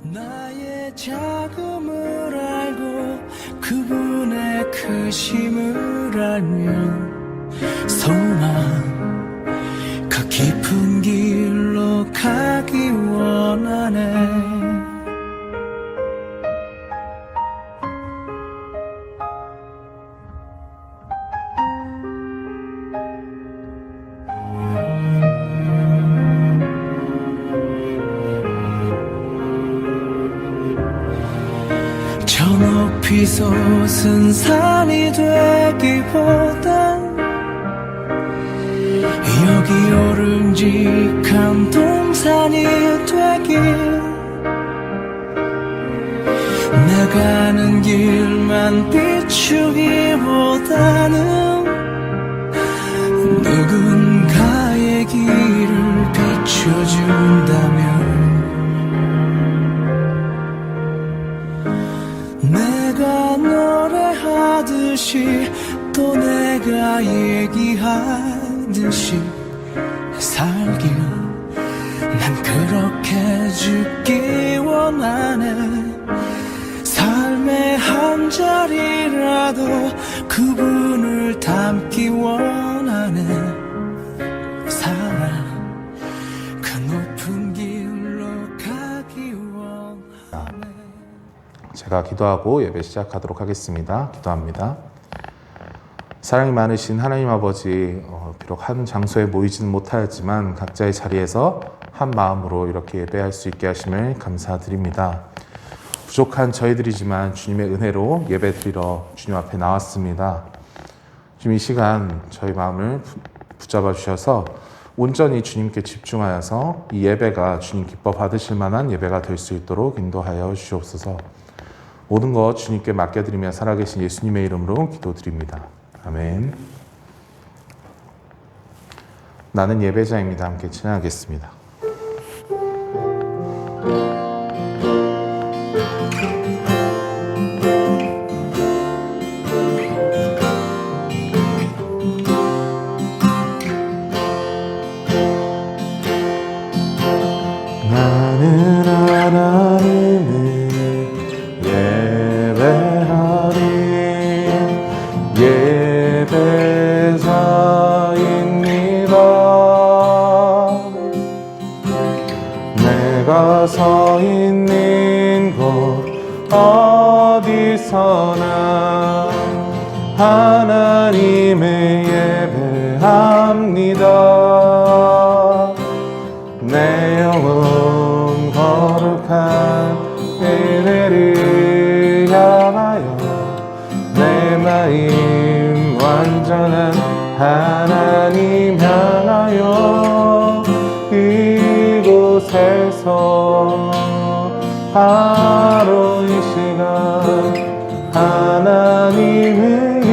나의 작음을 알고 그분의 크심을 알면 소망 그 깊은 길로 가기 원하네. 저 높이 솟은 산이 되기보단 여기 오름직한 동산이 되길, 나가는 길만 비추기보다는 누군가의 길을 비춰준다면 내가 노래하듯이 또 내가 얘기하듯이 살길, 난 그렇게 죽기 원하네. 삶의 한 자리라도 그분을 담기 원하네. 살아 그 높은 길로 가기 원하네. 제가 기도하고 예배 시작하도록 하겠습니다. 기도합니다. 사랑이 많으신 하나님 아버지, 비록 한 장소에 모이지는 못하였지만 각자의 자리에서 한 마음으로 이렇게 예배할 수 있게 하심을 감사드립니다. 부족한 저희들이지만 주님의 은혜로 예배드리러 주님 앞에 나왔습니다. 주님, 이 시간 저희 마음을 붙잡아 주셔서 온전히 주님께 집중하여서 이 예배가 주님 기뻐 받으실 만한 예배가 될 수 있도록 인도하여 주시옵소서. 모든 것 주님께 맡겨드리며 살아계신 예수님의 이름으로 기도드립니다. 아멘. 나는 예배자입니다. 함께 찬양하겠습니다. 나는 하나님을 예배하리, 예배자입니다. 내가 서 있는 곳 어디서나 하나님을 예배합니다. 내 영혼 거룩한 은혜를 향하여 내 마음 완전한 하나님 향하여 이곳에서 바로 이 시간 하나님을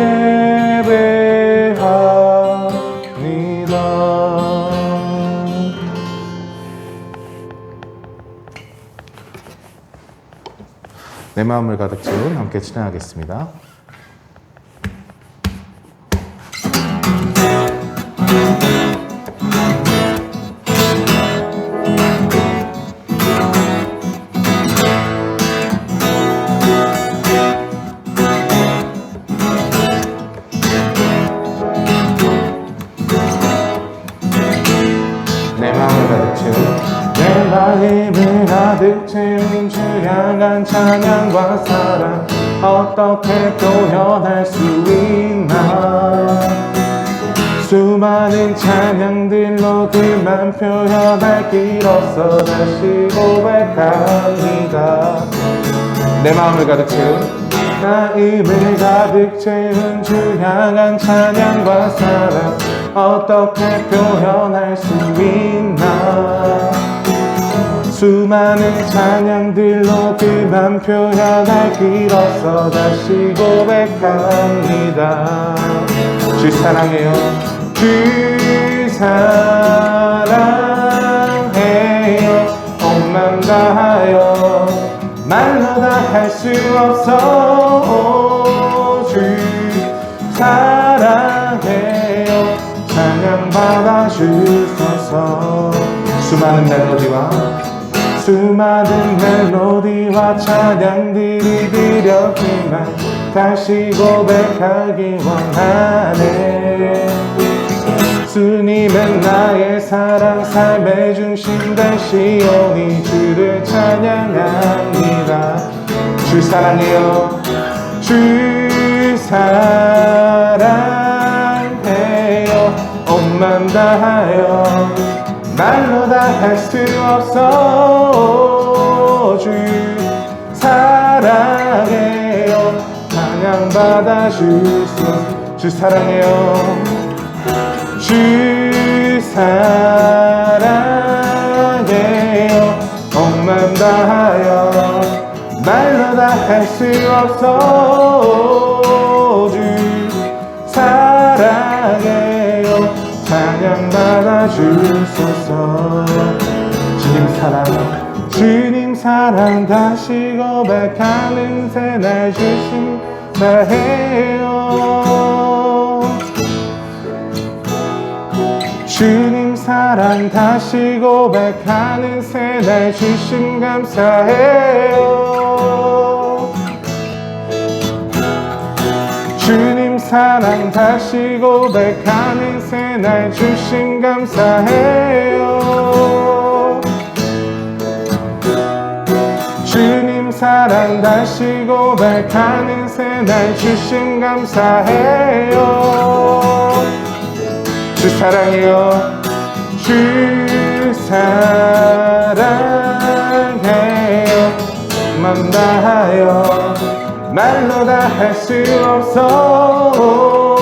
예배합니다. 내 마음을 가득 채운 함께 찬양하겠습니다. 내 마음을 가득 채운 주 향한 찬양과 사랑 어떻게 표현할 수 있나. 수많은 찬양들로 그만 표현할 길 없어 다시 고백합니다. 내 마음을 가득 채운 주 향한 찬양과 사랑 어떻게 표현할 수 있나. 수많은 찬양들로 그만 표현할 길 없어 다시 고백합니다. 주 사랑해요. 주 사랑해요. 온 맘 다하여 말로 다 할 수 없어. 주 사랑해요. 찬양 받아 주소서. 수많은 수많은 멜로디와 찬양들이 드렸지만 다시 고백하기 원하네. 주님은 나의 사랑, 삶의 중심 다시 오니 주를 찬양합니다. 주 사랑해요. 주 사랑해요. 온 맘 다하여 말로 다 할 수 없어. 주 사랑해요. 찬양 받아 주소서. 주 사랑해요. 주 사랑해요. 온 맘 다하여 말로 다 할 수 없어. 주 사랑해요. 찬양 받아 주소서. 주님 사랑 다시 고백하는 새날 주심 다해요. 주님 사랑 다시 고백하는 새날 주심 감사해요. 주님 사랑 다시 고백하는 새날 주심 감사해요. 주님 사랑 다시 고백하는 새날 주심 감사해요. 주 사랑해요. 주 사랑해요. 맘 다하여 말로 다 할 수 없어.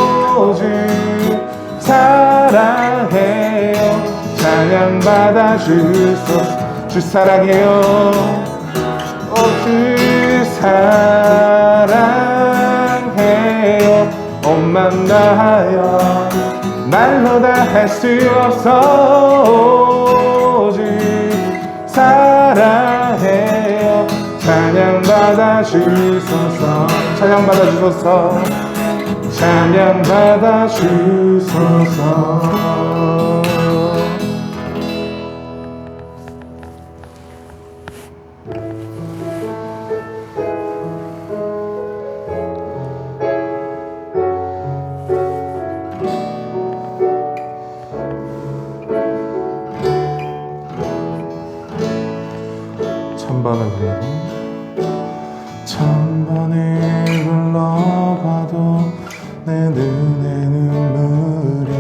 주 사랑해요. 찬양 받아 주소서. 주 사랑해요. 주 사랑해요. 온 맘 다하여 말로 다 할 수 없어. 주 사랑해요. 찬양 받아 주소서. 찬양 받아 주소서. 찬양 받아 주소서. 천번을 불러도 천번을 불러봐도 내 눈에 눈물이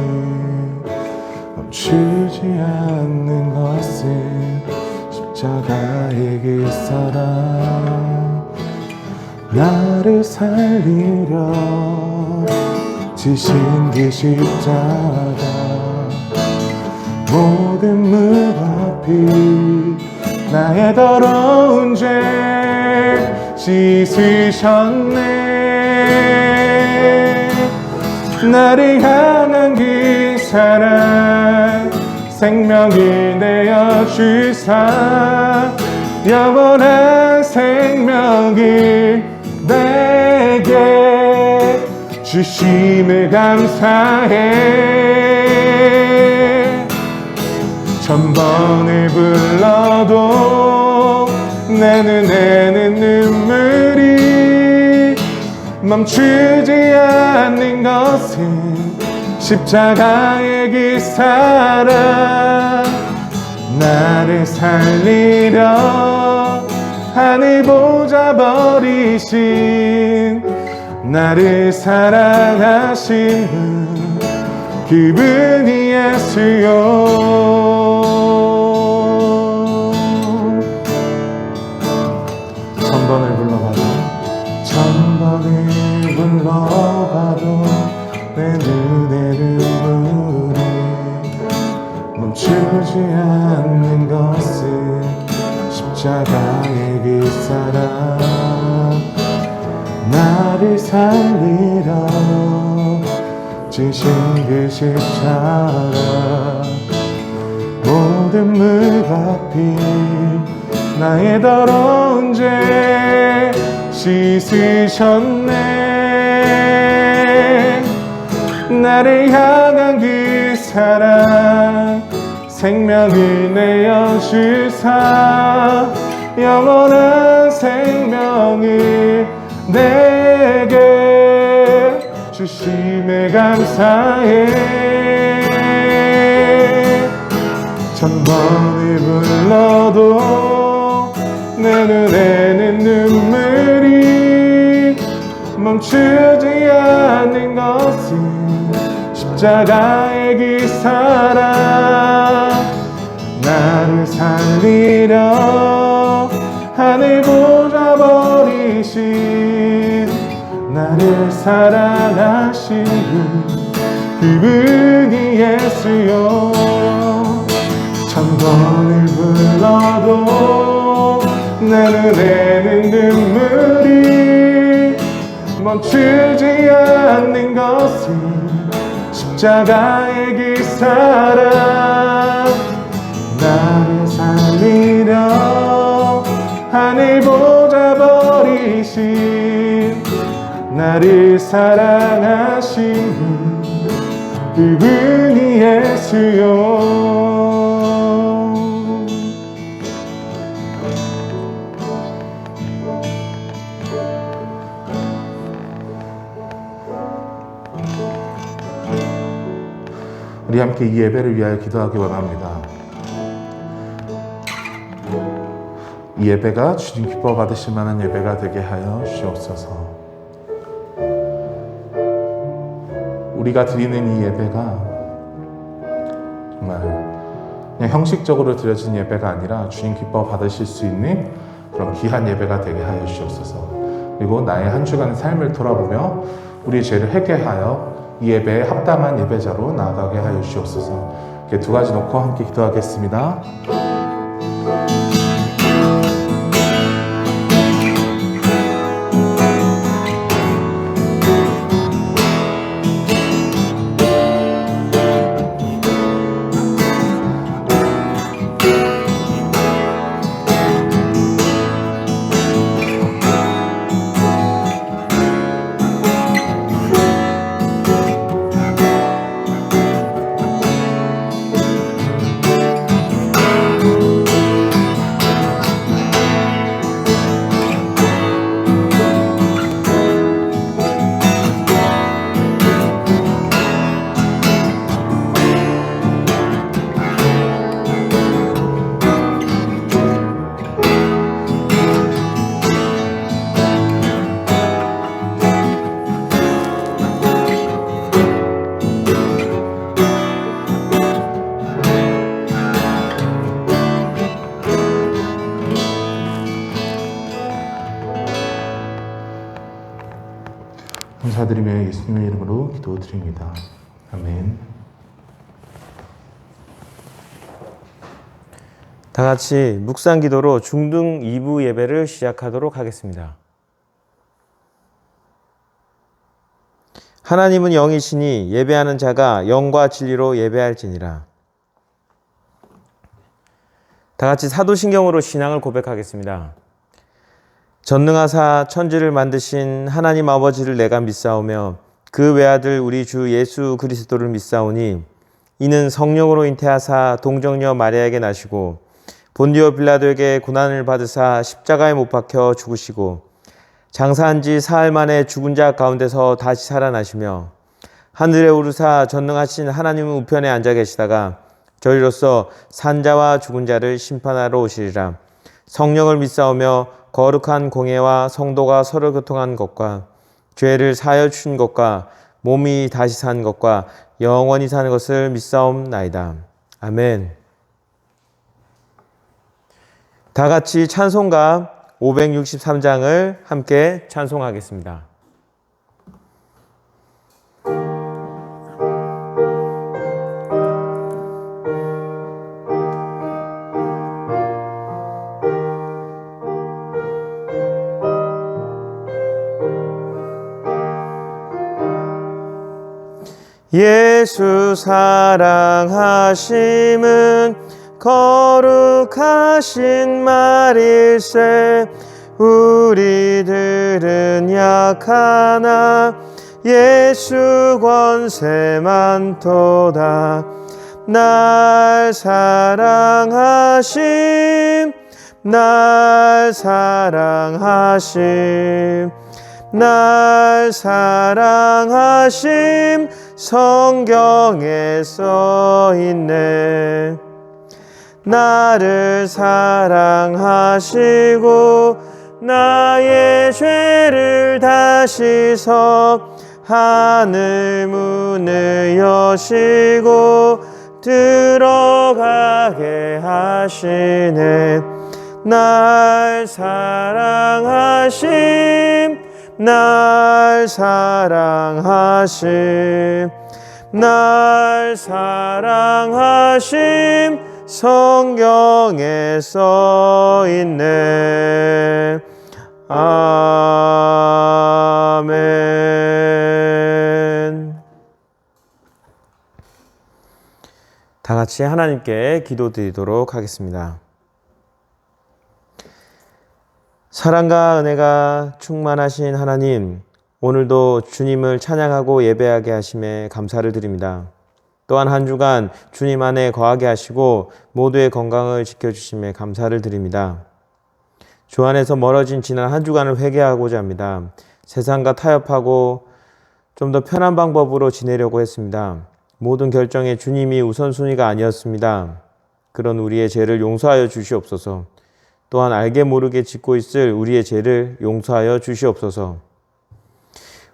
멈추지 않는 것은 십자가의 길사랑. 나를 살리려 지신 그 십자가 모든 무릎이 나의 더러운 죄 씻으셨네. 나를 향한 그 사랑 생명이 되어 주사 영원한 생명을 내게 주심을 감사해. 천번을 불러도 내 눈에는 눈물이 멈추지 않는 것은 십자가의 그 사랑. 나를 살리려 하늘 보좌 버리신 나를 사랑하신 분 그분이 예수요. 천번을 불러봐도 천번을 불러봐도 내 눈에 눈물이 멈추지 않는 것은 십자가의 그 사랑. 나를 살리려 지신 그 십자가 모든 무릎이 나의 더러운 죄 씻으셨네. 나를 향한 그 사랑 생명을 내어 주사 영원한 생명을 내게 주심에 감사해. 천번을 불러도 내 눈에는 눈물이 멈추지 않는 것은 십자가의 그 사랑. 나를 살리려 하늘 보좌 버리신 나를 사랑하신 그분이 예수요. 천번을 불러도 내 눈에는 눈물이 멈추지 않는 것은 십자가의 그 사랑. 나를 살리려 하늘 보좌 버리신 나를 사랑하신 그분이 예수요. 우리 함께 이 예배를 위하여 기도하기 원합니다. 이 예배가 주님 기뻐 받으실 만한 예배가 되게 하여 주옵소서. 우리가 드리는 이 예배가 정말 그냥 형식적으로 드려진 예배가 아니라 주님 기뻐 받으실 수 있는 그런 귀한 예배가 되게 하여 주옵소서. 그리고 나의 한 주간의 삶을 돌아보며 우리의 죄를 회개하여 이 예배에 합당한 예배자로 나아가게 하여 주옵소서. 이렇게 두 가지 놓고 함께 기도하겠습니다. 감사드리며 예수님의 이름으로 기도드립니다. 아멘. 다 같이 묵상 기도로 중등 2부 예배를 시작하도록 하겠습니다. 하나님은 영이시니 예배하는 자가 영과 진리로 예배할지니라. 다 같이 사도신경으로 신앙을 고백하겠습니다. 전능하사 천지를 만드신 하나님 아버지를 내가 믿사오며 그 외아들 우리 주 예수 그리스도를 믿사오니 이는 성령으로 잉태하사 동정녀 마리아에게 나시고 본디오 빌라도에게 고난을 받으사 십자가에 못 박혀 죽으시고 장사한 지 사흘 만에 죽은 자 가운데서 다시 살아나시며 하늘에 오르사 전능하신 하나님 우편에 앉아 계시다가 저희로서 산자와 죽은 자를 심판하러 오시리라. 성령을 믿사오며 거룩한 공예와 성도가 서로 교통한 것과 죄를 사하여 주신 것과 몸이 다시 산 것과 영원히 사는 것을 믿사옵나이다. 아멘. 다 같이 찬송가 563장을 함께 찬송하겠습니다. 예수 사랑하심은 거룩하신 말일세. 우리들은 약하나 예수 권세 많도다. 날 사랑하심, 날 사랑하심, 날 사랑하심, 성경에 써있네. 나를 사랑하시고 나의 죄를 다 씻어 하늘 문을 여시고 들어가게 하시네. 날 사랑하심, 날 사랑하심, 날 사랑하심, 성경에 써있네. 아멘. 다 같이 하나님께 기도드리도록 하겠습니다. 사랑과 은혜가 충만하신 하나님, 오늘도 주님을 찬양하고 예배하게 하심에 감사를 드립니다. 또한 한 주간 주님 안에 거하게 하시고 모두의 건강을 지켜주심에 감사를 드립니다. 주 안에서 멀어진 지난 한 주간을 회개하고자 합니다. 세상과 타협하고 좀 더 편한 방법으로 지내려고 했습니다. 모든 결정에 주님이 우선순위가 아니었습니다. 그런 우리의 죄를 용서하여 주시옵소서. 또한 알게 모르게 짓고 있을 우리의 죄를 용서하여 주시옵소서.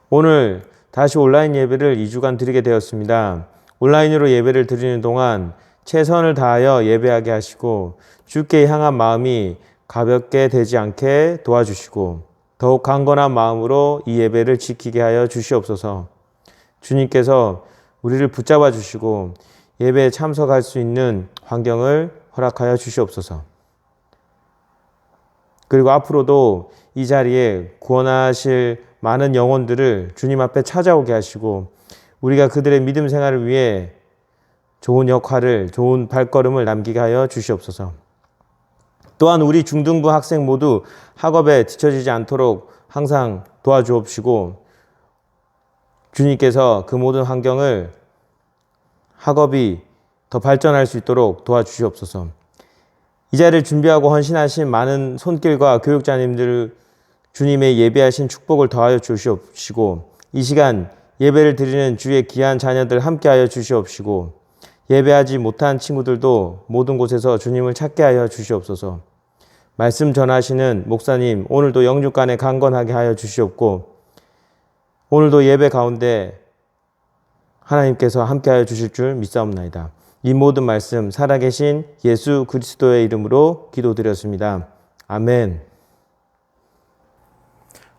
오늘 다시 온라인 예배를 2주간 드리게 되었습니다. 온라인으로 예배를 드리는 동안 최선을 다하여 예배하게 하시고 주께 향한 마음이 가볍게 되지 않게 도와주시고 더욱 강건한 마음으로 이 예배를 지키게 하여 주시옵소서. 주님께서 우리를 붙잡아 주시고 예배에 참석할 수 있는 환경을 허락하여 주시옵소서. 그리고 앞으로도 이 자리에 구원하실 많은 영혼들을 주님 앞에 찾아오게 하시고 우리가 그들의 믿음 생활을 위해 좋은 역할을, 좋은 발걸음을 남기게 하여 주시옵소서. 또한 우리 중등부 학생 모두 학업에 뒤처지지 않도록 항상 도와주옵시고 주님께서 그 모든 환경을 학업이 더 발전할 수 있도록 도와주시옵소서. 이 자리를 준비하고 헌신하신 많은 손길과 교육자님들 주님의 예배하신 축복을 더하여 주시옵시고 이 시간 예배를 드리는 주의 귀한 자녀들 함께하여 주시옵시고 예배하지 못한 친구들도 모든 곳에서 주님을 찾게 하여 주시옵소서. 말씀 전하시는 목사님 오늘도 영육간에 강건하게 하여 주시옵고 오늘도 예배 가운데 하나님께서 함께하여 주실 줄 믿사옵나이다. 이 모든 말씀 살아계신 예수 그리스도의 이름으로 기도드렸습니다. 아멘.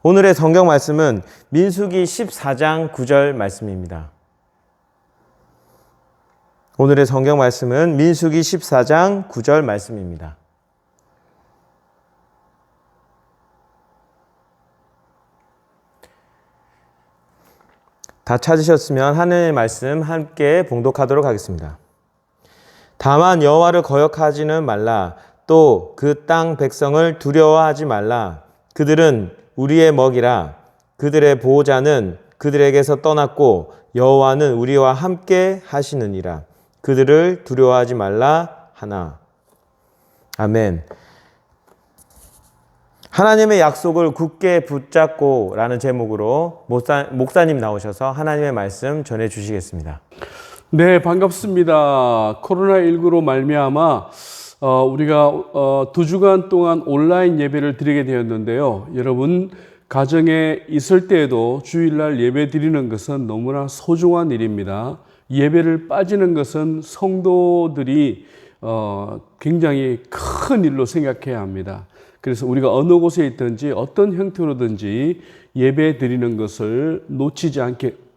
오늘의 성경 말씀은 민수기 14장 9절 말씀입니다. 오늘의 성경 말씀은 민수기 14장 9절 말씀입니다. 다 찾으셨으면 하나님의 말씀 함께 봉독하도록 하겠습니다. 다만 여호와를 거역하지는 말라. 또 그 땅 백성을 두려워하지 말라. 그들은 우리의 먹이라. 그들의 보호자는 그들에게서 떠났고 여호와는 우리와 함께 하시느니라. 그들을 두려워하지 말라 하나. 아멘. 하나님의 약속을 굳게 붙잡고 라는 제목으로 목사님 나오셔서 하나님의 말씀 전해 주시겠습니다. 네, 반갑습니다. 코로나19로 말미암아 우리가 2주간 동안 온라인 예배를 드리게 되었는데요. 여러분 가정에 있을 때에도 주일날 예배 드리는 것은 너무나 소중한 일입니다. 예배를 빠지는 것은 성도들이 굉장히 큰 일로 생각해야 합니다. 그래서 우리가 어느 곳에 있든지 어떤 형태로든지 예배 드리는 것을 놓치지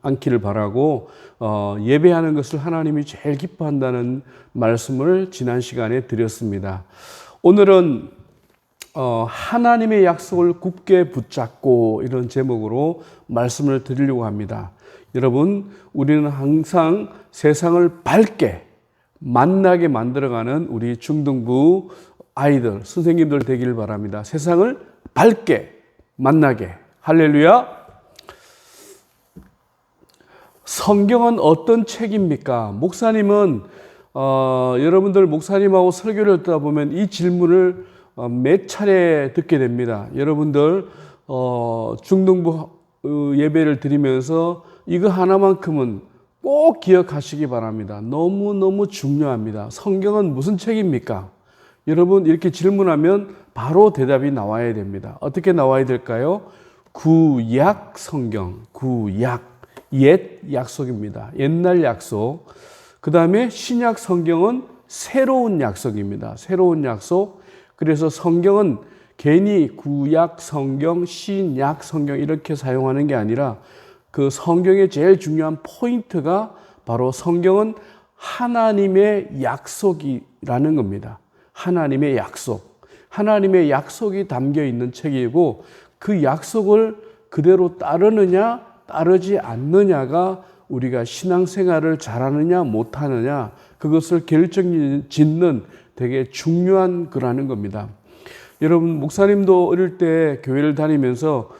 않기를 바라고 예배하는 것을 하나님이 제일 기뻐한다는 말씀을 지난 시간에 드렸습니다. 오늘은 하나님의 약속을 굳게 붙잡고 이런 제목으로 말씀을 드리려고 합니다. 여러분, 우리는 항상 세상을 밝게 만나게 만들어가는 우리 중등부 아이들, 선생님들 되기를 바랍니다. 세상을 밝게 만나게. 할렐루야. 성경은 어떤 책입니까? 목사님은 여러분들 목사님하고 설교를 듣다 보면 이 질문을 몇 차례 듣게 됩니다. 여러분들 중등부 예배를 드리면서 이거 하나만큼은 꼭 기억하시기 바랍니다. 너무너무 중요합니다. 성경은 무슨 책입니까? 여러분 이렇게 질문하면 바로 대답이 나와야 됩니다. 어떻게 나와야 될까요? 구약 성경, 구약, 옛 약속입니다. 옛날 약속. 그 다음에 신약 성경은 새로운 약속입니다. 새로운 약속. 그래서 성경은 괜히 구약 성경, 신약 성경 이렇게 사용하는 게 아니라 그 성경의 제일 중요한 포인트가 바로 성경은 하나님의 약속이라는 겁니다. 하나님의 약속. 하나님의 약속이 담겨 있는 책이고 그 약속을 그대로 따르느냐 따르지 않느냐가 우리가 신앙생활을 잘하느냐 못하느냐 그것을 결정짓는 되게 중요한 거라는 겁니다. 여러분 목사님도 어릴 때 교회를 다니면서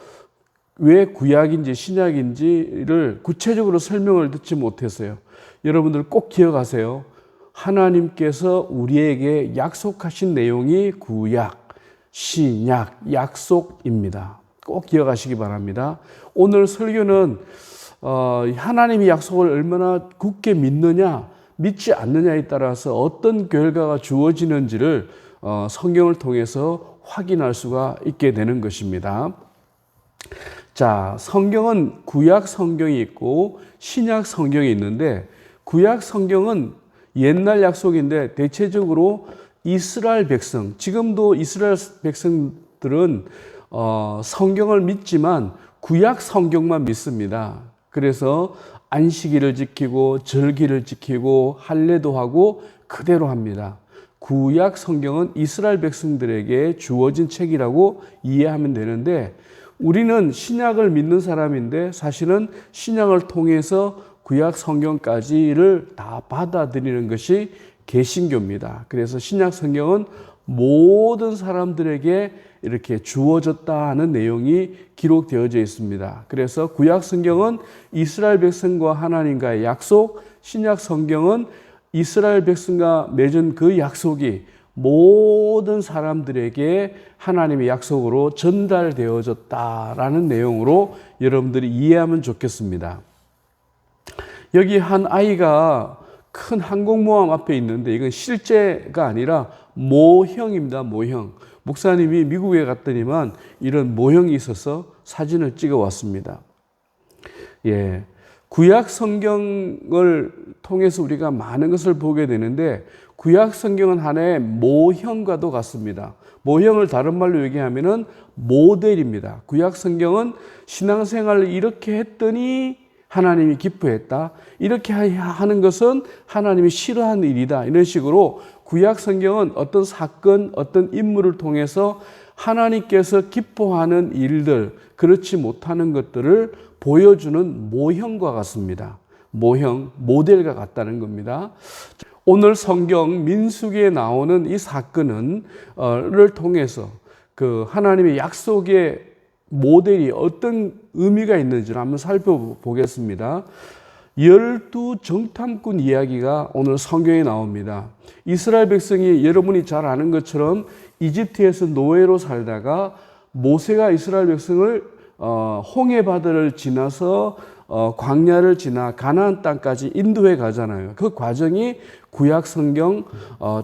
왜 구약인지 신약인지를 구체적으로 설명을 듣지 못했어요. 여러분들 꼭 기억하세요. 하나님께서 우리에게 약속하신 내용이 구약, 신약, 약속입니다. 꼭 기억하시기 바랍니다. 오늘 설교는 하나님의 약속을 얼마나 굳게 믿느냐, 믿지 않느냐에 따라서 어떤 결과가 주어지는지를 성경을 통해서 확인할 수가 있게 되는 것입니다. 자, 성경은 구약 성경이 있고 신약 성경이 있는데 구약 성경은 옛날 약속인데 대체적으로 이스라엘 백성, 지금도 이스라엘 백성들은 성경을 믿지만 구약 성경만 믿습니다. 그래서 안식일을 지키고 절기를 지키고 할례도 하고 그대로 합니다. 구약 성경은 이스라엘 백성들에게 주어진 책이라고 이해하면 되는데 우리는 신약을 믿는 사람인데 사실은 신약을 통해서 구약 성경까지를 다 받아들이는 것이 개신교입니다. 그래서 신약 성경은 모든 사람들에게 이렇게 주어졌다는 내용이 기록되어져 있습니다. 그래서 구약 성경은 이스라엘 백성과 하나님과의 약속, 신약 성경은 이스라엘 백성과 맺은 그 약속이 모든 사람들에게 하나님의 약속으로 전달되어졌다라는 내용으로 여러분들이 이해하면 좋겠습니다. 여기 한 아이가 큰 항공모함 앞에 있는데 이건 실제가 아니라 모형입니다. 모형. 목사님이 미국에 갔더니만 이런 모형이 있어서 사진을 찍어 왔습니다. 예. 구약 성경을 통해서 우리가 많은 것을 보게 되는데 구약 성경은 하나의 모형과도 같습니다. 모형을 다른 말로 얘기하면은 모델입니다. 구약 성경은 신앙생활을 이렇게 했더니 하나님이 기뻐했다. 이렇게 하는 것은 하나님이 싫어하는 일이다. 이런 식으로 구약 성경은 어떤 사건, 어떤 인물을 통해서 하나님께서 기뻐하는 일들, 그렇지 못하는 것들을 보여주는 모형과 같습니다. 모형, 모델과 같다는 겁니다. 오늘 성경 민수기에 나오는 이 사건을 통해서 그 하나님의 약속의 모델이 어떤 의미가 있는지를 한번 살펴보겠습니다. 12 정탐꾼 이야기가 오늘 성경에 나옵니다. 이스라엘 백성이 여러분이 잘 아는 것처럼 이집트에서 노예로 살다가 모세가 이스라엘 백성을 홍해바다를 지나서 광야를 지나 가나안 땅까지 인도해 가잖아요. 그 과정이 구약 성경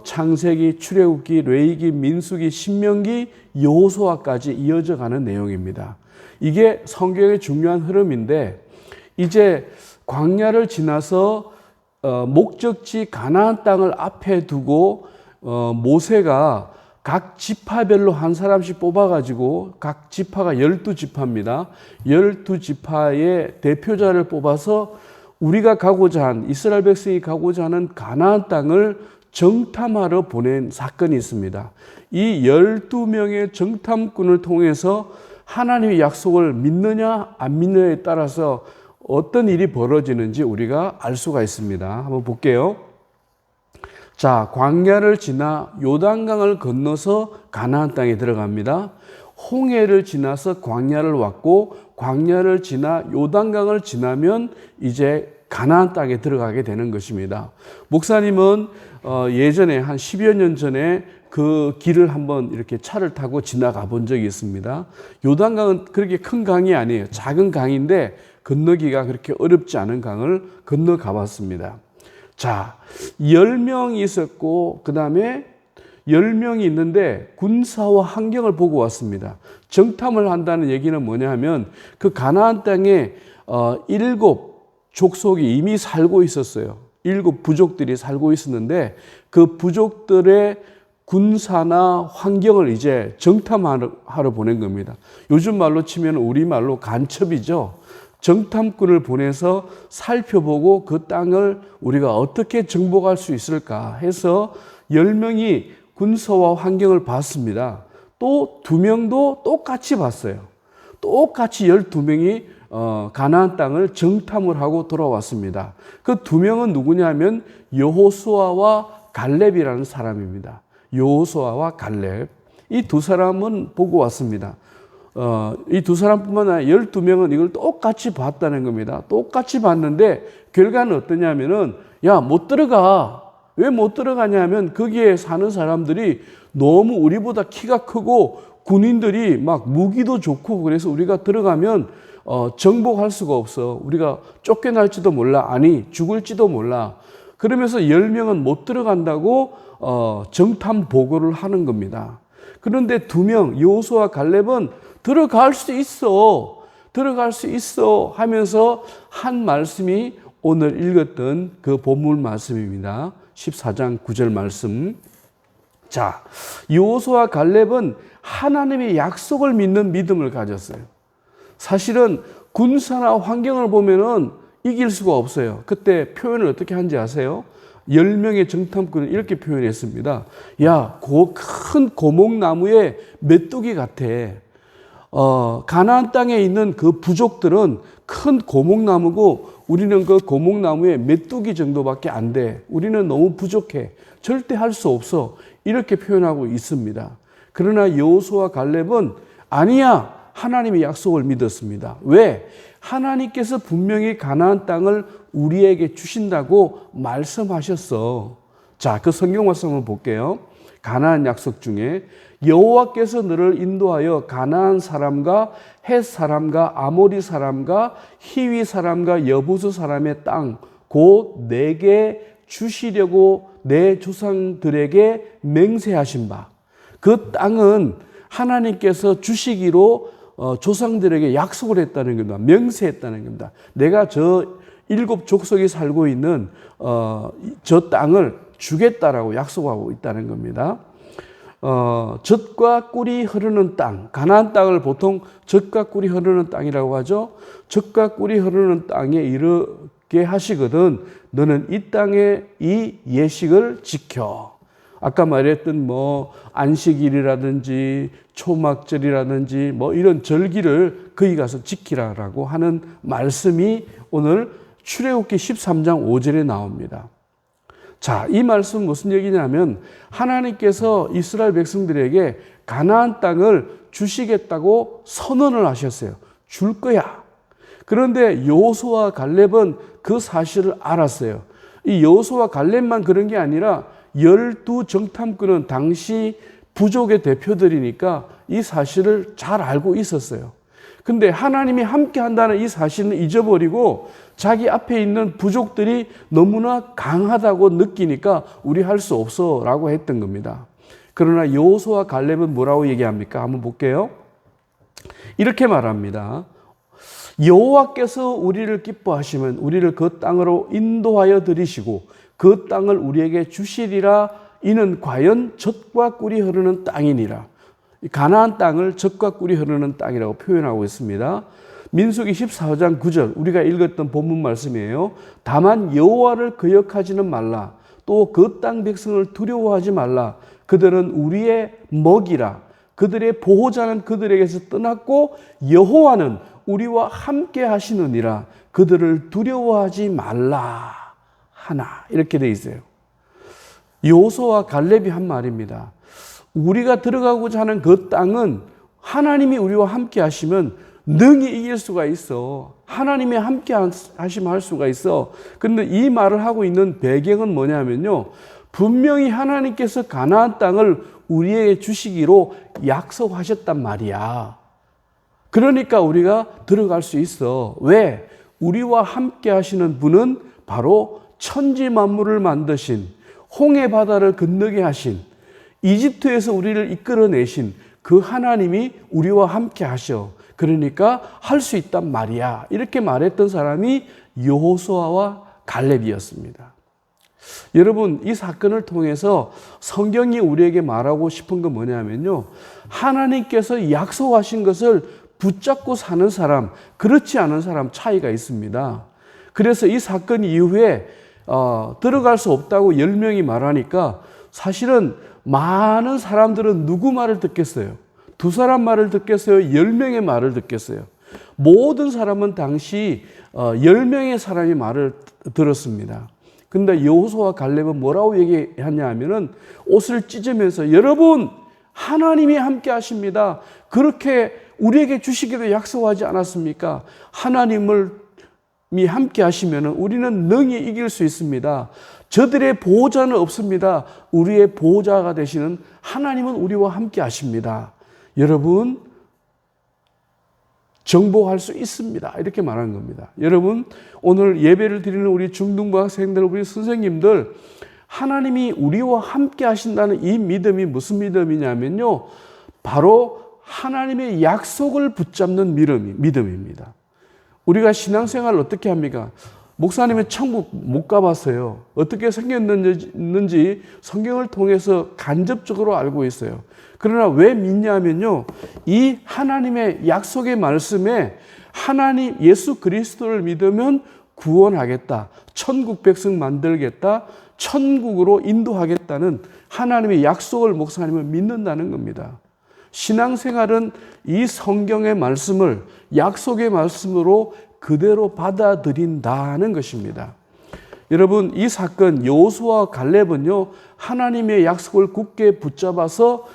창세기, 출애굽기, 레위기, 민수기, 신명기, 여호수아까지 이어져 가는 내용입니다. 이게 성경의 중요한 흐름인데 이제 광야를 지나서 목적지 가나안 땅을 앞에 두고 모세가 각 지파별로 한 사람씩 뽑아가지고 각 지파가 12지파입니다. 12지파의 대표자를 뽑아서 우리가 가고자 한 이스라엘 백성이 가고자 하는 가나안 땅을 정탐하러 보낸 사건이 있습니다. 이 12명의 정탐꾼을 통해서 하나님의 약속을 믿느냐 안 믿느냐에 따라서 어떤 일이 벌어지는지 우리가 알 수가 있습니다. 한번 볼게요. 자, 광야를 지나 요단강을 건너서 가나안 땅에 들어갑니다. 홍해를 지나서 광야를 왔고 광야를 지나 요단강을 지나면 이제 가나안 땅에 들어가게 되는 것입니다. 목사님은 예전에 한 10여 년 전에 그 길을 한번 이렇게 차를 타고 지나가 본 적이 있습니다. 요단강은 그렇게 큰 강이 아니에요. 작은 강인데 건너기가 그렇게 어렵지 않은 강을 건너가 봤습니다. 자, 10명이 있었고 그 다음에 10명이 있는데 군사와 환경을 보고 왔습니다. 정탐을 한다는 얘기는 뭐냐 하면 그 가나안 땅에 7 족속이 이미 살고 있었어요. 7 부족들이 살고 있었는데 그 부족들의 군사나 환경을 이제 정탐하러 보낸 겁니다. 요즘 말로 치면 우리말로 간첩이죠. 정탐꾼을 보내서 살펴보고 그 땅을 우리가 어떻게 정복할 수 있을까 해서 10명이 군사와 환경을 봤습니다. 또 2명도 똑같이 봤어요. 똑같이 12명이 가나안 땅을 정탐을 하고 돌아왔습니다. 그 2명은 누구냐면 여호수아와 갈렙이라는 사람입니다. 여호수아와 갈렙. 이 2 사람은 보고 왔습니다. 이 2 사람뿐만 아니라 12명은 이걸 똑같이 봤다는 겁니다. 똑같이 봤는데 결과는 어떠냐면은 야, 못 들어가. 왜 못 들어가냐면 거기에 사는 사람들이 너무 우리보다 키가 크고 군인들이 막 무기도 좋고 그래서 우리가 들어가면 정복할 수가 없어. 우리가 쫓겨날지도 몰라. 아니, 죽을지도 몰라. 그러면서 10명은 못 들어간다고 정탐 보고를 하는 겁니다. 그런데 2명, 여호수아와 갈렙은 들어갈 수 있어. 들어갈 수 있어 하면서 한 말씀이 오늘 읽었던 그 본문 말씀입니다. 14장 9절 말씀. 자, 여호수아와 갈렙은 하나님의 약속을 믿는 믿음을 가졌어요. 사실은 군사나 환경을 보면은 이길 수가 없어요. 그때 표현을 어떻게 한지 아세요? 10명의 정탐꾼은 이렇게 표현했습니다. 야, 큰 고목나무의 메뚜기 같아. 가나안 땅에 있는 그 부족들은 큰 고목나무고 우리는 그 고목나무의 메뚜기 정도밖에 안 돼. 우리는 너무 부족해. 절대 할 수 없어. 이렇게 표현하고 있습니다. 그러나 여호수아와 갈렙은 아니야. 하나님의 약속을 믿었습니다. 왜? 하나님께서 분명히 가나안 땅을 우리에게 주신다고 말씀하셨어. 자, 그 성경 말씀 한번 볼게요. 가나안 약속 중에 여호와께서 너를 인도하여 가나안 사람과 헷 사람과 아모리 사람과 히위 사람과 여부수 사람의 땅 곧 내게 주시려고 내 조상들에게 맹세하신 바, 그 땅은 하나님께서 주시기로 조상들에게 약속을 했다는 겁니다. 명세했다는 겁니다. 내가 저 7 족속이 살고 있는 저 땅을 주겠다라고 약속하고 있다는 겁니다. 젖과 꿀이 흐르는 땅, 가나안 땅을 보통 젖과 꿀이 흐르는 땅이라고 하죠. 젖과 꿀이 흐르는 땅에 이르게 하시거든 너는 이 땅의 이 예식을 지켜. 아까 말했던 안식일이라든지 초막절이라든지 이런 절기를 거기 가서 지키라라고 하는 말씀이 오늘 출애굽기 13장 5절에 나옵니다. 자, 이 말씀 무슨 얘기냐면 하나님께서 이스라엘 백성들에게 가나안 땅을 주시겠다고 선언을 하셨어요. 줄 거야. 그런데 여호수아와 갈렙은 그 사실을 알았어요. 이 여호수아와 갈렙만 그런 게 아니라 12 정탐꾼은 당시 부족의 대표들이니까 이 사실을 잘 알고 있었어요. 근데 하나님이 함께 한다는 이 사실을 잊어버리고 자기 앞에 있는 부족들이 너무나 강하다고 느끼니까 우리 할 수 없어 라고 했던 겁니다. 그러나 여호수아와 갈렙은 뭐라고 얘기합니까? 한번 볼게요. 이렇게 말합니다. 여호와께서 우리를 기뻐하시면 우리를 그 땅으로 인도하여 들이시고 그 땅을 우리에게 주시리라. 이는 과연 젖과 꿀이 흐르는 땅이니라. 가나안 땅을 젖과 꿀이 흐르는 땅이라고 표현하고 있습니다. 민수기 14장 9절 우리가 읽었던 본문 말씀이에요. 다만 여호와를 거역하지는 말라. 또 그 땅 백성을 두려워하지 말라. 그들은 우리의 먹이라. 그들의 보호자는 그들에게서 떠났고 여호와는 우리와 함께 하시느니라. 그들을 두려워하지 말라 하나. 이렇게 돼 있어요. 여호수아와 갈렙이 한 말입니다. 우리가 들어가고자 하는 그 땅은 하나님이 우리와 함께 하시면 능히 이길 수가 있어. 하나님이 함께 하시면 할 수가 있어. 근데 이 말을 하고 있는 배경은 뭐냐면요. 분명히 하나님께서 가나안 땅을 우리에게 주시기로 약속하셨단 말이야. 그러니까 우리가 들어갈 수 있어. 왜? 우리와 함께 하시는 분은 바로 천지 만물을 만드신, 홍해 바다를 건너게 하신, 이집트에서 우리를 이끌어내신 그 하나님이 우리와 함께 하셔. 그러니까 할 수 있단 말이야. 이렇게 말했던 사람이 여호수아와 갈렙이었습니다. 여러분, 이 사건을 통해서 성경이 우리에게 말하고 싶은 건 뭐냐면요. 하나님께서 약속하신 것을 붙잡고 사는 사람, 그렇지 않은 사람 차이가 있습니다. 그래서 이 사건 이후에 들어갈 수 없다고 10명이 말하니까 사실은 많은 사람들은 누구 말을 듣겠어요? 2사람 말을 듣겠어요? 10명의 말을 듣겠어요? 모든 사람은 당시 10명의 사람이 말을 들었습니다. 근데 여호수아와 갈렙은 뭐라고 얘기하냐 하면은 옷을 찢으면서 여러분 하나님이 함께 하십니다. 그렇게 우리에게 주시기로 약속하지 않았습니까? 하나님이 함께 하시면 우리는 능히 이길 수 있습니다. 저들의 보호자는 없습니다. 우리의 보호자가 되시는 하나님은 우리와 함께 하십니다. 여러분 정복할 수 있습니다. 이렇게 말하는 겁니다. 여러분 오늘 예배를 드리는 우리 중등부 학생들, 우리 선생님들, 하나님이 우리와 함께 하신다는 이 믿음이 무슨 믿음이냐면요, 바로 하나님의 약속을 붙잡는 믿음입니다. 우리가 신앙생활을 어떻게 합니까? 목사님은 천국 못 가봤어요. 어떻게 생겼는지 성경을 통해서 간접적으로 알고 있어요. 그러나 왜 믿냐면요, 이 하나님의 약속의 말씀에 하나님 예수 그리스도를 믿으면 구원하겠다, 천국 백성 만들겠다, 천국으로 인도하겠다는 하나님의 약속을 목사님은 믿는다는 겁니다. 신앙생활은 이 성경의 말씀을 약속의 말씀으로 그대로 받아들인다는 것입니다. 여러분, 이 사건 여호수아와 갈렙은요, 하나님의 약속을 굳게 붙잡아서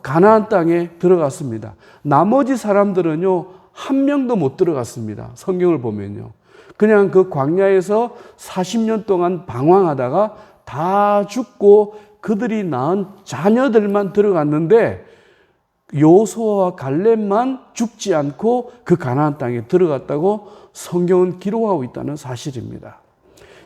가나안 땅에 들어갔습니다. 나머지 사람들은요, 한 명도 못 들어갔습니다. 성경을 보면요, 그냥 그 광야에서 40년 동안 방황하다가 다 죽고 그들이 낳은 자녀들만 들어갔는데 여호수아와 갈렙만 죽지 않고 그 가나안 땅에 들어갔다고 성경은 기록하고 있다는 사실입니다.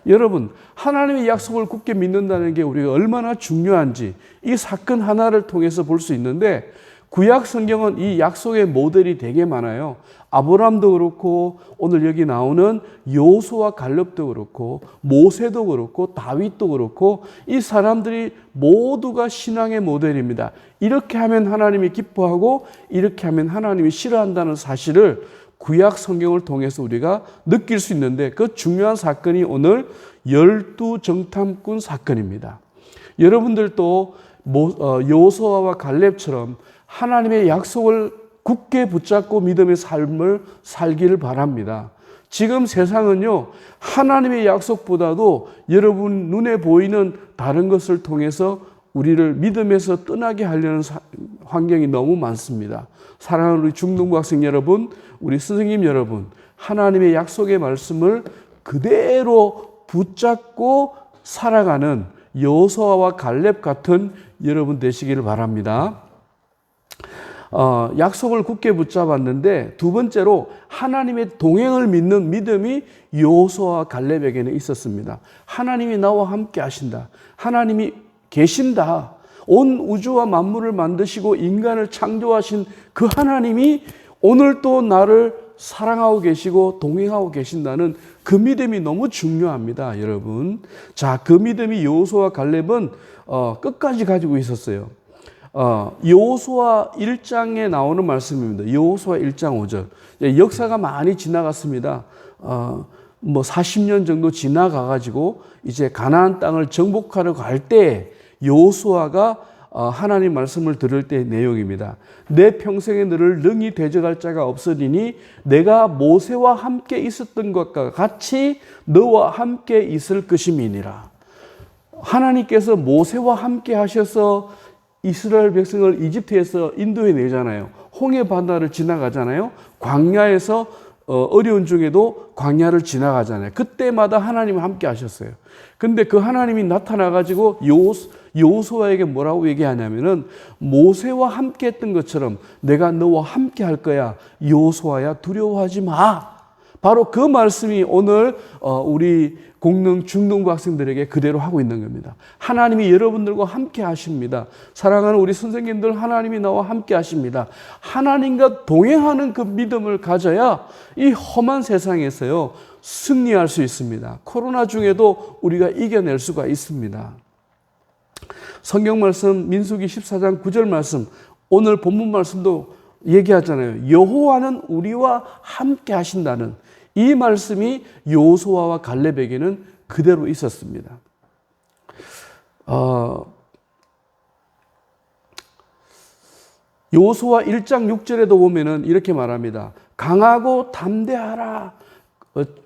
여러분, 하나님의 약속을 굳게 믿는다는 게 우리가 얼마나 중요한지 이 사건 하나를 통해서 볼 수 있는데, 구약 성경은 이 약속의 모델이 되게 많아요. 아브라함도 그렇고 오늘 여기 나오는 여호수아 갈렙도 그렇고 모세도 그렇고 다윗도 그렇고 이 사람들이 모두가 신앙의 모델입니다. 이렇게 하면 하나님이 기뻐하고 이렇게 하면 하나님이 싫어한다는 사실을 구약 성경을 통해서 우리가 느낄 수 있는데, 그 중요한 사건이 오늘 12정탐꾼 사건입니다. 여러분들도 여호수아와 갈렙처럼 하나님의 약속을 굳게 붙잡고 믿음의 삶을 살기를 바랍니다. 지금 세상은요, 하나님의 약속보다도 여러분 눈에 보이는 다른 것을 통해서 우리를 믿음에서 떠나게 하려는 환경이 너무 많습니다. 사랑하는 우리 중등부 학생 여러분, 우리 선생님 여러분, 하나님의 약속의 말씀을 그대로 붙잡고 살아가는 여호수아와 갈렙 같은 여러분 되시기를 바랍니다. 약속을 굳게 붙잡았는데, 두 번째로 하나님의 동행을 믿는 믿음이 여호수아와 갈렙에게는 있었습니다. 하나님이 나와 함께 하신다, 하나님이 계신다, 온 우주와 만물을 만드시고 인간을 창조하신 그 하나님이 오늘 또 나를 사랑하고 계시고 동행하고 계신다는 그 믿음이 너무 중요합니다, 여러분. 자, 그 믿음이 여호수아와 갈렙은 끝까지 가지고 있었어요. 여호수아 1장에 나오는 말씀입니다. 여호수아 1장 5절. 역사가 많이 지나갔습니다. 40년 정도 지나가가지고 이제 가나안 땅을 정복하러 갈 때 여호수아가 하나님 말씀을 들을 때의 내용입니다. 내 평생에 너를 능히 대적할 자가 없으리니 내가 모세와 함께 있었던 것과 같이 너와 함께 있을 것임이니라. 하나님께서 모세와 함께 하셔서 이스라엘 백성을 이집트에서 인도해 내잖아요. 홍해 바다를 지나가잖아요. 광야에서 어려운 중에도 광야를 지나가잖아요. 그때마다 하나님은 함께 하셨어요. 근데 그 하나님이 나타나가지고 여호수아에게 뭐라고 얘기하냐면은 모세와 함께 했던 것처럼 내가 너와 함께 할 거야. 여호수아야 두려워하지 마. 바로 그 말씀이 오늘 우리 공릉 중등부 학생들에게 그대로 하고 있는 겁니다. 하나님이 여러분들과 함께 하십니다. 사랑하는 우리 선생님들, 하나님이 나와 함께 하십니다. 하나님과 동행하는 그 믿음을 가져야 이 험한 세상에서요 승리할 수 있습니다. 코로나 중에도 우리가 이겨낼 수가 있습니다. 성경 말씀 민수기 14장 9절 말씀, 오늘 본문 말씀도 얘기하잖아요. 여호와는 우리와 함께 하신다는 이 말씀이 여호수아와 갈렙에게는 그대로 있었습니다. 여호수아 1장 6절에도 보면은 이렇게 말합니다. 강하고 담대하라.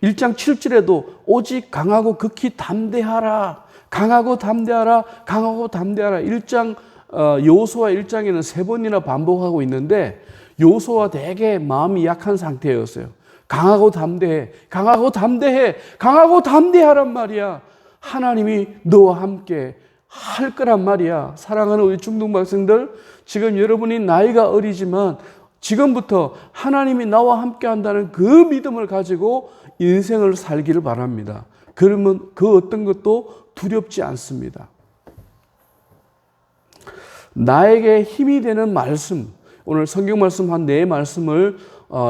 1장 7절에도 오직 강하고 극히 담대하라. 강하고 담대하라. 강하고 담대하라. 1장 여호수아 1장에는 3번이나 반복하고 있는데 여호수아가 되게 마음이 약한 상태였어요. 강하고 담대해, 강하고 담대해, 강하고 담대하란 말이야. 하나님이 너와 함께 할 거란 말이야. 사랑하는 우리 중등부 학생들, 지금 여러분이 나이가 어리지만 지금부터 하나님이 나와 함께 한다는 그 믿음을 가지고 인생을 살기를 바랍니다. 그러면 그 어떤 것도 두렵지 않습니다. 나에게 힘이 되는 말씀, 오늘 성경 말씀 한 4말씀을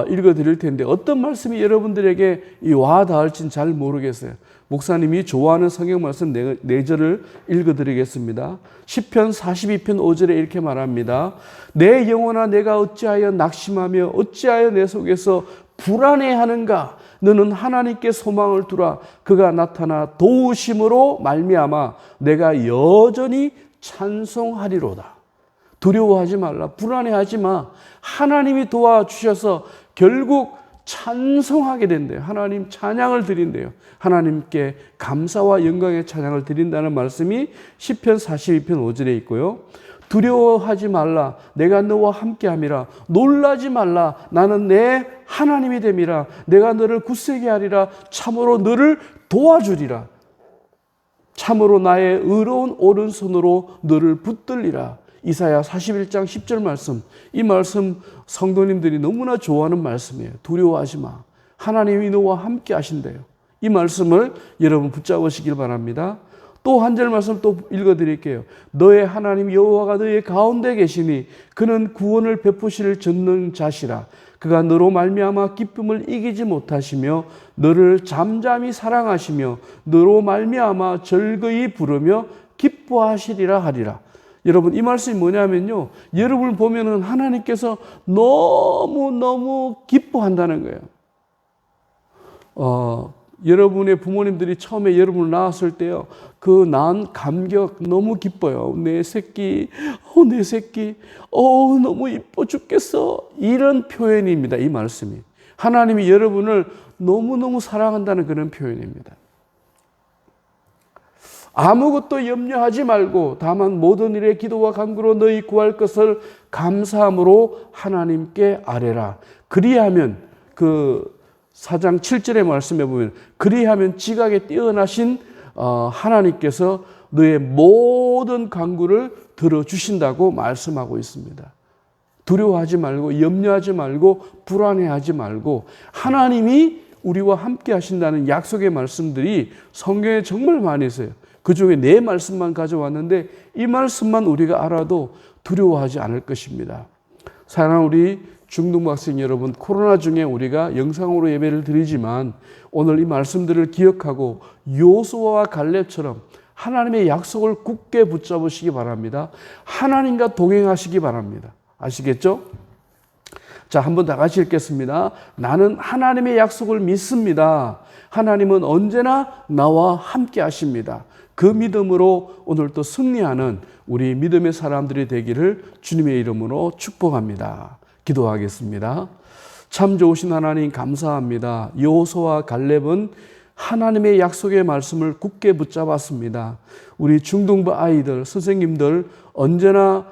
읽어 드릴 텐데 어떤 말씀이 여러분들에게 와 닿을지는 잘 모르겠어요. 목사님이 좋아하는 성경 말씀 4절을 읽어 드리겠습니다. 시편 42편 5절에 이렇게 말합니다. 내 영혼아 내가 어찌하여 낙심하며 어찌하여 내 속에서 불안해하는가. 너는 하나님께 소망을 두라. 그가 나타나 도우심으로 말미암아 내가 여전히 찬송하리로다. 두려워하지 말라. 불안해하지 마. 하나님이 도와주셔서 결국 찬송하게 된대요. 하나님 찬양을 드린대요. 하나님께 감사와 영광의 찬양을 드린다는 말씀이 시편 42편 5절에 있고요. 두려워하지 말라. 내가 너와 함께함이라. 놀라지 말라. 나는 내 하나님이 됨이라. 내가 너를 굳세게 하리라. 참으로 너를 도와주리라. 참으로 나의 의로운 오른손으로 너를 붙들리라. 이사야 41장 10절 말씀, 이 말씀 성도님들이 너무나 좋아하는 말씀이에요. 두려워하지 마. 하나님이 너와 함께 하신대요. 이 말씀을 여러분 붙잡으시길 바랍니다. 또 한 절 말씀 또 읽어드릴게요. 너의 하나님 여호와가 너의 가운데 계시니 그는 구원을 베푸실 전능자시라. 그가 너로 말미암아 기쁨을 이기지 못하시며 너를 잠잠히 사랑하시며 너로 말미암아 즐거이 부르며 기뻐하시리라 하리라. 여러분 이 말씀이 뭐냐면요, 여러분을 보면은 하나님께서 너무너무 기뻐한다는 거예요. 여러분의 부모님들이 처음에 여러분을 낳았을 때요, 그 낳은 감격 너무 기뻐요. 내 새끼, 내 새끼, 너무 이뻐 죽겠어. 이런 표현입니다. 이 말씀이 하나님이 여러분을 너무너무 사랑한다는 그런 표현입니다. 아무것도 염려하지 말고 다만 모든 일에 기도와 간구로 너희 구할 것을 감사함으로 하나님께 아뢰라. 그리하면 그 4장 7절의 말씀에 보면 그리하면 지각에 뛰어나신 하나님께서 너의 모든 간구를 들어주신다고 말씀하고 있습니다. 두려워하지 말고 염려하지 말고 불안해하지 말고 하나님이 우리와 함께 하신다는 약속의 말씀들이 성경에 정말 많이 있어요. 그 중에 4말씀만 가져왔는데 이 말씀만 우리가 알아도 두려워하지 않을 것입니다. 사랑하는 우리 중등부 학생 여러분, 코로나 중에 우리가 영상으로 예배를 드리지만 오늘 이 말씀들을 기억하고 여호수아와 갈렙처럼 하나님의 약속을 굳게 붙잡으시기 바랍니다. 하나님과 동행하시기 바랍니다. 아시겠죠? 자, 한번 다 같이 읽겠습니다. 나는 하나님의 약속을 믿습니다. 하나님은 언제나 나와 함께 하십니다. 그 믿음으로 오늘도 승리하는 우리 믿음의 사람들이 되기를 주님의 이름으로 축복합니다. 기도하겠습니다. 참 좋으신 하나님 감사합니다. 여호수아와 갈렙은 하나님의 약속의 말씀을 굳게 붙잡았습니다. 우리 중등부 아이들, 선생님들 언제나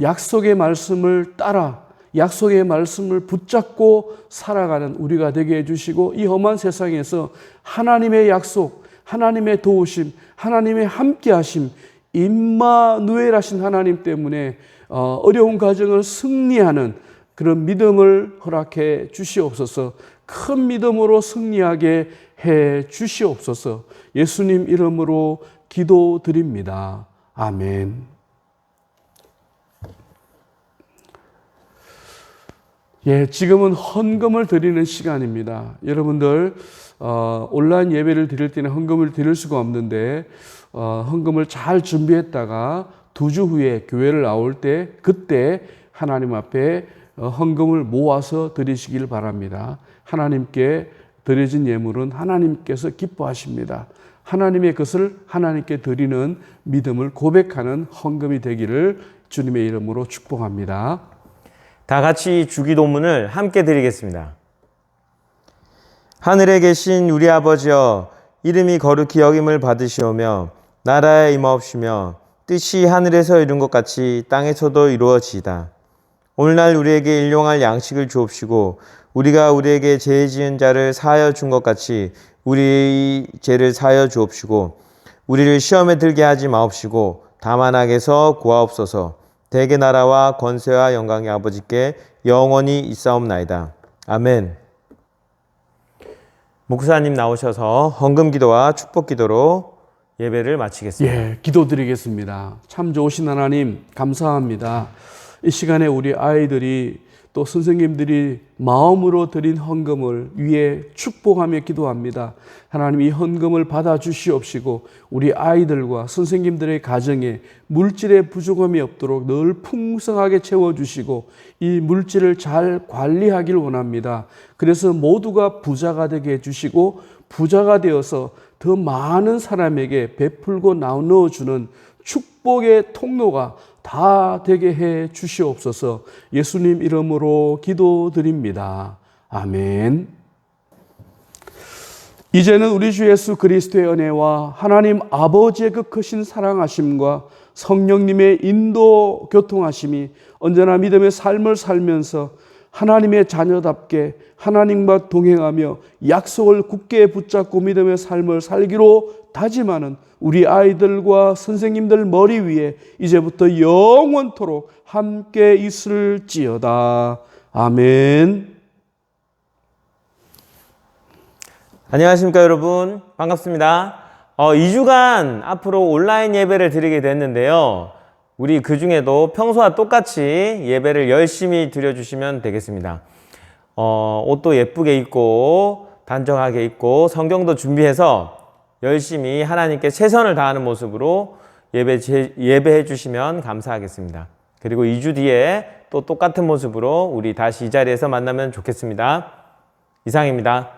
약속의 말씀을 따라 약속의 말씀을 붙잡고 살아가는 우리가 되게 해주시고 이 험한 세상에서 하나님의 약속, 하나님의 도우심, 하나님의 함께하심, 임마누엘 하신 하나님 때문에 어려운 과정을 승리하는 그런 믿음을 허락해 주시옵소서. 큰 믿음으로 승리하게 해 주시옵소서. 예수님 이름으로 기도드립니다. 아멘. 예, 지금은 헌금을 드리는 시간입니다. 여러분들 온라인 예배를 드릴 때는 헌금을 드릴 수가 없는데 헌금을 잘 준비했다가 2주 후에 교회를 나올 때 그때 하나님 앞에 헌금을 모아서 드리시길 바랍니다. 하나님께 드려진 예물은 하나님께서 기뻐하십니다. 하나님의 것을 하나님께 드리는 믿음을 고백하는 헌금이 되기를 주님의 이름으로 축복합니다. 다 같이 주기도문을 함께 드리겠습니다. 하늘에 계신 우리 아버지여, 이름이 거룩히 여김을 받으시오며 나라에 임하옵시며 뜻이 하늘에서 이룬 것 같이 땅에서도 이루어지이다. 오늘날 우리에게 일용할 양식을 주옵시고 우리가 우리에게 죄 지은 자를 사하여 준 것 같이 우리 죄를 사하여 주옵시고 우리를 시험에 들게 하지 마옵시고 다만 악에서 구하옵소서. 대개 나라와 권세와 영광이 아버지께 영원히 있사옵나이다. 아멘. 목사님 나오셔서 헌금 기도와 축복 기도로 예배를 마치겠습니다. 예, 기도드리겠습니다. 참 좋으신 하나님 감사합니다. 이 시간에 우리 아이들이 또 선생님들이 마음으로 드린 헌금을 위해 축복하며 기도합니다. 하나님 이 헌금을 받아 주시옵시고 우리 아이들과 선생님들의 가정에 물질의 부족함이 없도록 늘 풍성하게 채워주시고 이 물질을 잘 관리하길 원합니다. 그래서 모두가 부자가 되게 해주시고 부자가 되어서 더 많은 사람에게 베풀고 나눠주는 축복의 통로가 다 되게 해 주시옵소서. 예수님 이름으로 기도드립니다. 아멘. 이제는 우리 주 예수 그리스도의 은혜와 하나님 아버지의 그 크신 사랑하심과 성령님의 인도 교통하심이 언제나 믿음의 삶을 살면서 하나님의 자녀답게 하나님과 동행하며 약속을 굳게 붙잡고 믿음의 삶을 살기로 다짐하는 우리 아이들과 선생님들 머리 위에 이제부터 영원토록 함께 있을지어다. 아멘. 안녕하십니까 여러분, 반갑습니다. 2주간 앞으로 온라인 예배를 드리게 됐는데요. 우리 그 중에도 평소와 똑같이 예배를 열심히 드려주시면 되겠습니다. 옷도 예쁘게 입고 단정하게 입고 성경도 준비해서 열심히 하나님께 최선을 다하는 모습으로 예배해 주시면 감사하겠습니다. 그리고 2주 뒤에 또 똑같은 모습으로 우리 다시 이 자리에서 만나면 좋겠습니다. 이상입니다.